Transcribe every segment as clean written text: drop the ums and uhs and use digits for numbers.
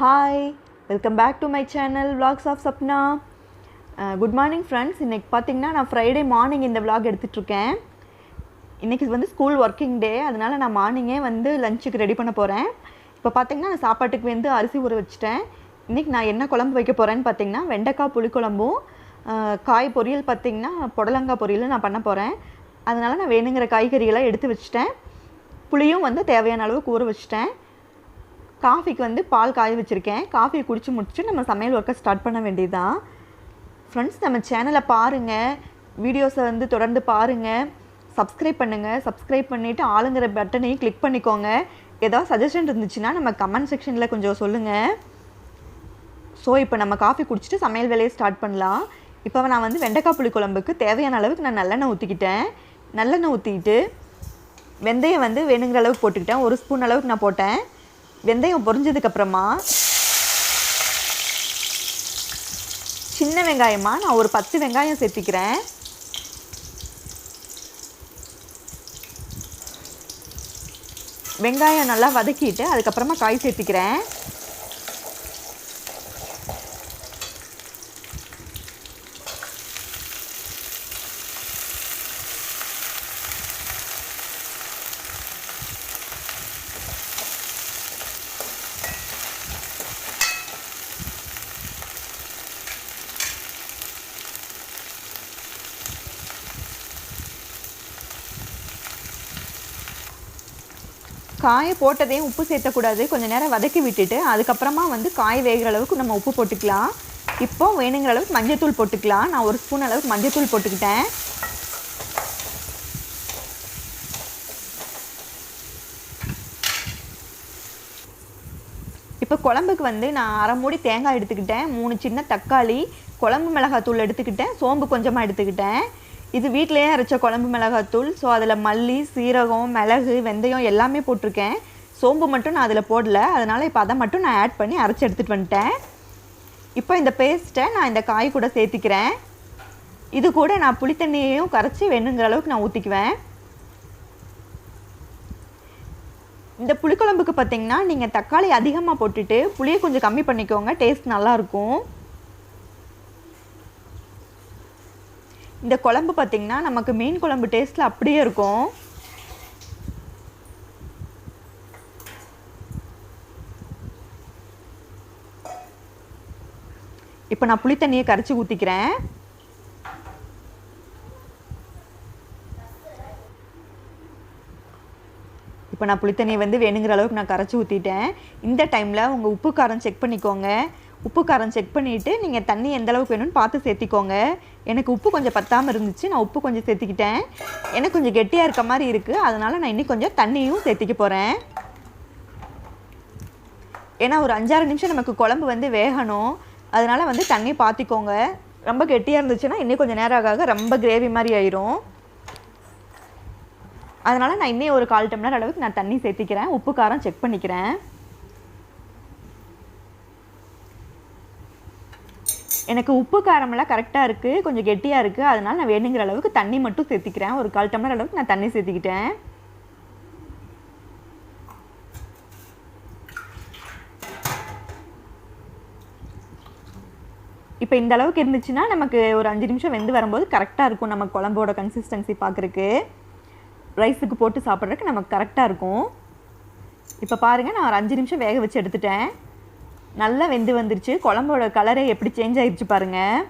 Hi, welcome back to my channel vlogs of Shapana. Good morning friends. இன்றைக்கி பார்த்திங்கன்னா நான் Friday morning இந்த vlog எடுத்துகிட்ருக்கேன். இன்றைக்கி வந்து ஸ்கூல் ஒர்க்கிங் டே, அதனால் நான் மார்னிங்கே வந்து லஞ்சுக்கு ரெடி பண்ண போகிறேன். இப்போ பார்த்திங்கன்னா நான் சாப்பாட்டுக்கு வந்து அரிசி ஊற வச்சுட்டேன். இன்றைக்கி நான் என்ன குழம்பு வைக்க போகிறேன்னு பார்த்திங்கன்னா வெண்டைக்காய் புளிக்குழம்பும் காய் பொரியல் பார்த்திங்கன்னா புடலங்காய் பொரியல் நான் பண்ண போகிறேன். அதனால் நான் வேணுங்கிற காய்கறிகளை எடுத்து வச்சுட்டேன். புளியும் வந்து தேவையான அளவுக்கு ஊற வச்சுட்டேன். காஃபிக்கு வந்து பால் காய வச்சுருக்கேன். காஃபி குடித்து முடிச்சுட்டு நம்ம சமையல் ஒர்க்கை ஸ்டார்ட் பண்ண வேண்டியதுதான். ஃப்ரெண்ட்ஸ், நம்ம சேனலை பாருங்கள், வீடியோஸை வந்து தொடர்ந்து பாருங்கள், சப்ஸ்கிரைப் பண்ணுங்கள். சப்ஸ்கிரைப் பண்ணிவிட்டு ஆளுங்கிற பட்டனையும் கிளிக் பண்ணிக்கோங்க. ஏதாவது சஜஷன் இருந்துச்சுன்னா நம்ம கமெண்ட் செக்ஷனில் கொஞ்சம் சொல்லுங்கள். ஸோ இப்போ நம்ம காஃபி குடிச்சிட்டு சமையல் வேலையை ஸ்டார்ட் பண்ணலாம். இப்போ நான் வந்து வெண்டைக்காய் புளிக்குழம்புக்கு தேவையான அளவுக்கு நான் நல்லெண்ணெய் ஊற்றிக்கிட்டேன். நல்லெண்ணெய் ஊற்றிக்கிட்டு வெந்தயம் வந்து வேணுங்கிற அளவுக்கு போட்டுக்கிட்டேன். 1 ஸ்பூன் அளவுக்கு நான் போட்டேன். வெந்தயம் பொரிஞ்சதுக்கப்புறமா சின்ன வெங்காயமாக நான் ஒரு 10 வெங்காயம் சேர்த்திக்கிறேன். வெங்காயம் நல்லா வதக்கிட்டு அதுக்கப்புறமா காய் சேர்த்திக்கிறேன். காயை போட்டதையும் உப்பு சேர்த்தக்கூடாது. கொஞ்சம் நேரம் வதக்கி விட்டுட்டு அதுக்கப்புறமா வந்து காய் வேகிற அளவுக்கு நம்ம உப்பு போட்டுக்கலாம். இப்போ வேணுங்கிற அளவுக்கு மஞ்சத்தூள் போட்டுக்கலாம். நான் 1 ஸ்பூன் அளவுக்கு மஞ்சத்தூள் போட்டுக்கிட்டேன். இப்போ குழம்புக்கு வந்து நான் 1/2 மூடி தேங்காய் எடுத்துக்கிட்டேன். 3 சின்ன தக்காளி, குழம்பு மிளகாத்தூள் எடுத்துக்கிட்டேன், சோம்பு கொஞ்சமாக எடுத்துக்கிட்டேன். இது வீட்டிலையே அரைச்ச குழம்பு மிளகாத்தூள். ஸோ அதில் மல்லி, சீரகம், மிளகு, வெந்தயம் எல்லாமே போட்டிருக்கேன். சோம்பு மட்டும் நான் அதில் போடல, அதனால் இப்போ அதை மட்டும் நான் ஆட் பண்ணி அரைச்சி எடுத்துகிட்டு வந்துட்டேன். இப்போ இந்த பேஸ்ட்டை நான் இந்த காய் கூட சேர்த்திக்கிறேன். இது கூட நான் புளித்தண்ணியையும் கரைச்சி வேணுங்கிற அளவுக்கு நான் ஊற்றிக்குவேன். இந்த புளிக்குழம்புக்கு பார்த்திங்கன்னா நீங்கள் தக்காளி அதிகமாக போட்டுட்டு புளியை கொஞ்சம் கம்மி பண்ணிக்கோங்க, டேஸ்ட் நல்லாயிருக்கும். இந்த குழம்பு பார்த்திங்கன்னா நமக்கு மீன் குழம்பு டேஸ்ட்டில் அப்படியே இருக்கும். இப்போ நான் புளி தண்ணியை கரைச்சி ஊற்றிக்கிறேன். இப்போ நான் புளித்தண்ணியை வந்து வேணுங்கிற அளவுக்கு நான் கரைச்சி ஊற்றிட்டேன். இந்த டைமில் உங்கள் உப்பு காரம் செக் பண்ணிக்கோங்க. உப்பு காரம் செக் பண்ணிவிட்டு நீங்கள் தண்ணி எந்த அளவுக்கு வேணும்னு பார்த்து சேர்த்திக்கோங்க. எனக்கு உப்பு கொஞ்சம் பத்தாமல் இருந்துச்சு, நான் உப்பு கொஞ்சம் சேர்த்திக்கிட்டேன். எனக்கு கொஞ்சம் கெட்டியாக இருக்க மாதிரி இருக்குது, அதனால் நான் இன்னும் கொஞ்சம் தண்ணியும் சேர்த்திக்க போகிறேன். ஏன்னா ஒரு 5-6 நிமிஷம் நமக்கு குழம்பு வந்து வேகணும், அதனால் வந்து தண்ணி பார்த்திக்கோங்க. ரொம்ப கெட்டியாக இருந்துச்சுன்னா இன்னும் கொஞ்சம் நேரம் ஆக ரொம்ப கிரேவி மாதிரி ஆயிரும். அதனால் நான் இன்னும் ஒரு 1/4 டம்ளர் அளவுக்கு நான் தண்ணி சேர்த்திக்கிறேன். உப்பு காரம் செக் பண்ணிக்கிறேன். எனக்கு உப்பு காரமெல்லாம் கரெக்டாக இருக்குது, கொஞ்சம் கெட்டியாக இருக்குது, அதனால் நான் வேணுங்கிற அளவுக்கு தண்ணி மட்டும் சேர்த்திக்கிறேன். ஒரு 1/4 டம்ளர் அளவுக்கு நான் தண்ணி சேர்த்திக்கிட்டேன். இப்போ இந்த அளவுக்கு இருந்துச்சுன்னா நமக்கு ஒரு 5 நிமிஷம் வெந்து வரும்போது கரெக்டாக இருக்கும். நம்ம குழம்போட கன்சிஸ்டன்சி பார்க்குறக்கு, ரைஸுக்கு போட்டு சாப்பிட்றதுக்கு நமக்கு கரெக்டாக இருக்கும். இப்போ பாருங்கள், நான் ஒரு 5 நிமிஷம் வேக வச்சு எடுத்துட்டேன். நல்லா வெந்து வந்துருச்சு. குழம்போட கலரே எப்படி சேஞ்ச் ஆகிடுச்சு பாருங்கள்.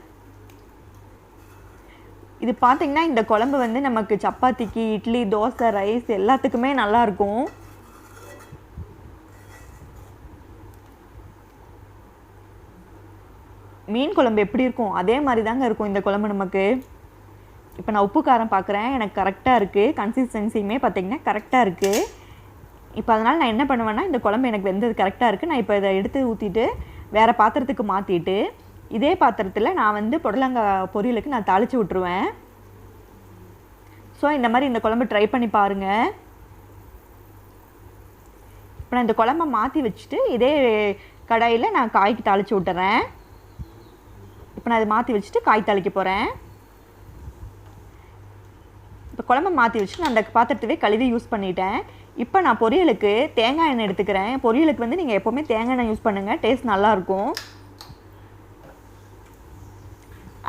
இது பார்த்திங்கன்னா இந்த குழம்பு வந்து நமக்கு சப்பாத்திக்கு, இட்லி, தோசை, ரைஸ் எல்லாத்துக்குமே நல்லாயிருக்கும். மீன் குழம்பு எப்படி இருக்கும் அதே மாதிரி தாங்க இருக்கும் இந்த குழம்பு நமக்கு. இப்போ நான் உப்பு காரம் பார்க்குறேன், எனக்கு கரெக்டாக இருக்குது. கன்சிஸ்டன்சியுமே பார்த்திங்கன்னா கரெக்டாக இருக்குது. இப்போ அதனால் நான் என்ன பண்ணுவேன்னா, இந்த குழம்பு எனக்கு வெந்தது கரெக்டாக இருக்குது. நான் இப்போ இதை எடுத்து ஊற்றிட்டு வேறு பாத்திரத்துக்கு மாற்றிட்டு இதே பாத்திரத்தில் நான் வந்து புடலங்காய் பொரியலுக்கு நான் தாளித்து விட்ருவேன். ஸோ இந்த மாதிரி இந்த குழம்பு ட்ரை பண்ணி பாருங்கள். இப்போ நான் இந்த குழம்பை மாற்றி வச்சுட்டு இதே கடாயில் நான் காய்க்கு தாளித்து விட்டுறேன். இப்போ நான் இதை மாற்றி வச்சுட்டு காய் தாளிக்க போகிறேன். இப்போ குழம்பை மாற்றி வச்சுட்டு நான் அந்த பாத்திரத்தவே கழுவி யூஸ் பண்ணிட்டேன். இப்போ நான் பொரியலுக்கு தேங்காய் எண்ணெய் எடுத்துக்கிறேன். பொரியலுக்கு வந்து நீங்கள் எப்போவுமே தேங்காய் எண்ணெய் யூஸ் பண்ணுங்கள், டேஸ்ட் நல்லாயிருக்கும்.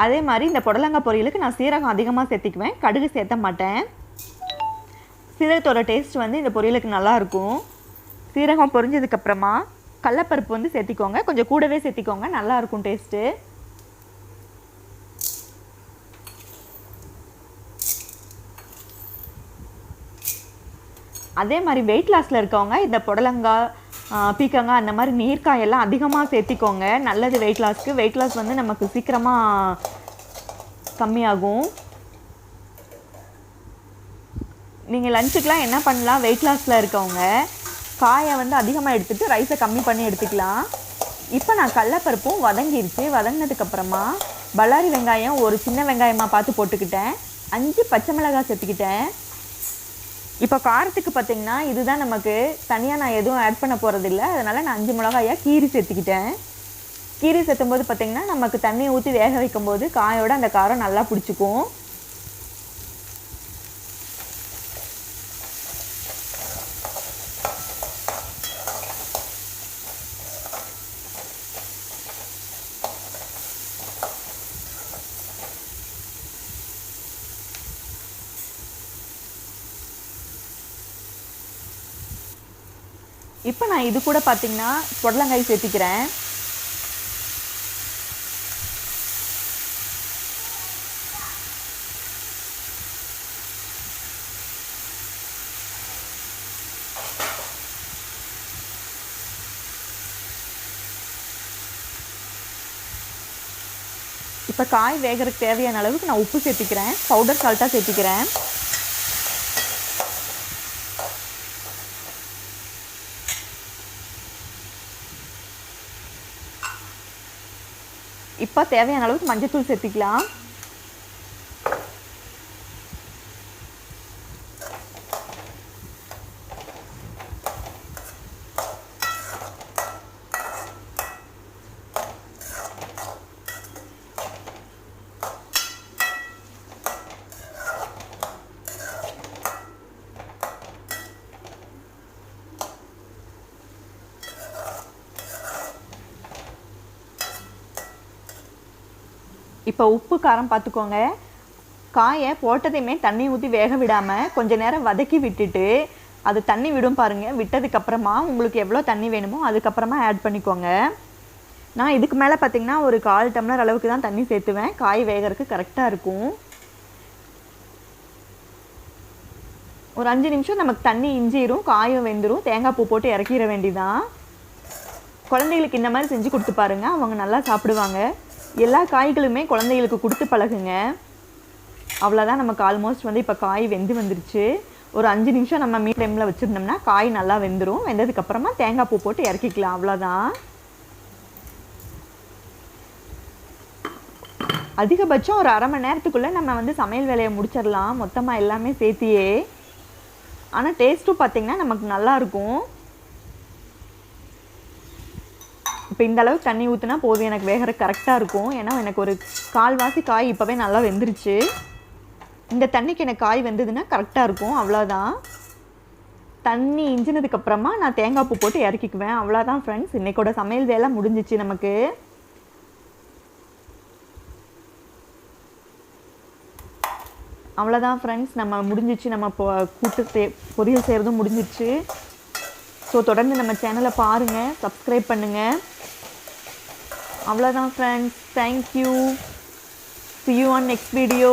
அதே மாதிரி இந்த புடலங்காய் பொரியலுக்கு நான் சீரகம் அதிகமாக சேர்த்திக்குவேன், கடுகு சேர்த்த மாட்டேன். சீரகத்தோட டேஸ்ட் வந்து இந்த பொரியலுக்கு நல்லாயிருக்கும். சீரகம் பொரிஞ்சதுக்கப்புறமா கடலைப்பருப்பு வந்து சேர்த்திக்கோங்க, கொஞ்சம் கூடவே சேர்த்திக்கோங்க, நல்லாயிருக்கும் டேஸ்ட்டு. அதே மாதிரி வெயிட் லாஸில் இருக்கவங்க இந்த புடலங்காய், பீக்கங்காய் அந்த மாதிரி நீர்க்காயெல்லாம் அதிகமாக சேர்த்திக்கோங்க, நல்லது வெயிட் லாஸ்க்கு. வெயிட் லாஸ் வந்து நமக்கு சீக்கிரமாக கம்மியாகும். நீங்கள் லஞ்சுக்கெலாம் என்ன பண்ணலாம், வெயிட் லாஸில் இருக்கவங்க காயை வந்து அதிகமாக எடுத்துகிட்டு ரைஸை கம்மி பண்ணி எடுத்துக்கலாம். இப்போ நான் கடலைப்பருப்பும் வதங்கிருச்சு. வதங்கினதுக்கப்புறமா பல்லாரி வெங்காயம் ஒரு சின்ன வெங்காயமாக பார்த்து போட்டுக்கிட்டேன், 5 பச்சை மிளகாய் சேர்த்துக்கிட்டேன். இப்போ காரத்துக்கு பார்த்திங்கன்னா இதுதான் நமக்கு, தனியாக நான் எதுவும் ஆட் பண்ண போகிறதில்ல, அதனால் நான் 5 மிளகாயாக கீரி சேர்த்துக்கிட்டேன். கீரி சேர்த்தும்போது பார்த்திங்கன்னா நமக்கு தண்ணி ஊற்றி வேக வைக்கும்போது காயோட அந்த காரம் நல்லா பிடிச்சிக்கும். இப்போ நான் இது கூட பார்த்திங்கன்னா புடலங்காய் சேர்த்திக்கிறேன். இப்போ காய் வேகிறதுக்கு தேவையான அளவுக்கு நான் உப்பு சேர்த்திக்கிறேன், பவுடர் சால்ட்டாக சேர்த்திக்கிறேன். இப்போ தேவையான அளவுக்கு மஞ்சள்தூள் சேர்த்திக்கலாம். இப்போ உப்பு காரம் பார்த்துக்கோங்க. காயை போட்டதையுமே தண்ணி ஊற்றி வேக விடாமல் கொஞ்சம் நேரம் வதக்கி விட்டுட்டு அது தண்ணி விடும் பாருங்கள். விட்டதுக்கப்புறமா உங்களுக்கு எவ்வளோ தண்ணி வேணுமோ அதுக்கப்புறமா ஆட் பண்ணிக்கோங்க. நான் இதுக்கு மேலே பார்த்திங்கன்னா ஒரு 1/4 டம்ளர் அளவுக்கு தான் தண்ணி சேர்த்துவேன், காய் வேகிறதுக்கு கரெக்டாக இருக்கும். ஒரு 5 நிமிஷம் நமக்கு தண்ணி இஞ்சிரும், காயும் வெந்துடும், தேங்காய் பூ போட்டு இறக்கிற வேண்டிதான். குழந்தைகளுக்கு இந்த மாதிரி செஞ்சு கொடுத்து பாருங்கள், அவங்க நல்லா சாப்பிடுவாங்க. எல்லா காய்களுமே குழந்தைகளுக்கு கொடுத்து பழகுங்க. அவ்வளோதான், நமக்கு ஆல்மோஸ்ட் வந்து இப்போ காய் வெந்து வந்துருச்சு. ஒரு 5 நிமிஷம் நம்ம மீடியம் ஃப்ளேமில் வச்சுருந்தோம்னா காய் நல்லா வெந்துடும். வெந்ததுக்கப்புறமா தேங்காய் பூ போட்டு இறக்கிக்கலாம், அவ்வளோதான். அதிகபட்சம் ஒரு 1/2 மணி நேரத்துக்குள்ளே நம்ம வந்து சமையல் வேலையை முடிச்சிடலாம், மொத்தமாக எல்லாமே சேர்த்தியே. ஆனால் டேஸ்ட்டும் பார்த்திங்கன்னா நமக்கு நல்லாயிருக்கும். இப்போ இந்த அளவுக்கு தண்ணி ஊற்றினா போதும், எனக்கு வேகிற கரெக்டாக இருக்கும். ஏன்னா எனக்கு ஒரு 1/4 காய் இப்போவே நல்லா வெந்துருச்சு. இந்த தண்ணிக்கு எனக்கு காய் வெந்ததுன்னா கரெக்டாக இருக்கும், அவ்வளோதான். தண்ணி இஞ்சினதுக்கப்புறமா நான் தேங்காய் பூ போட்டு இறக்கிக்குவேன், அவ்வளோதான் ஃப்ரெண்ட்ஸ். இன்றைக்கோட சமையல் வேலை முடிஞ்சிச்சு நமக்கு. அவ்வளோதான் ஃப்ரெண்ட்ஸ், நம்ம முடிஞ்சிச்சு. நம்ம பொரியல் செய்கிறதும் முடிஞ்சிச்சு. ஸோ தொடர்ந்து நம்ம சேனலை பாருங்கள், சப்ஸ்கிரைப் பண்ணுங்கள். அவ்வளோதான் friends, thank you. See you on next video.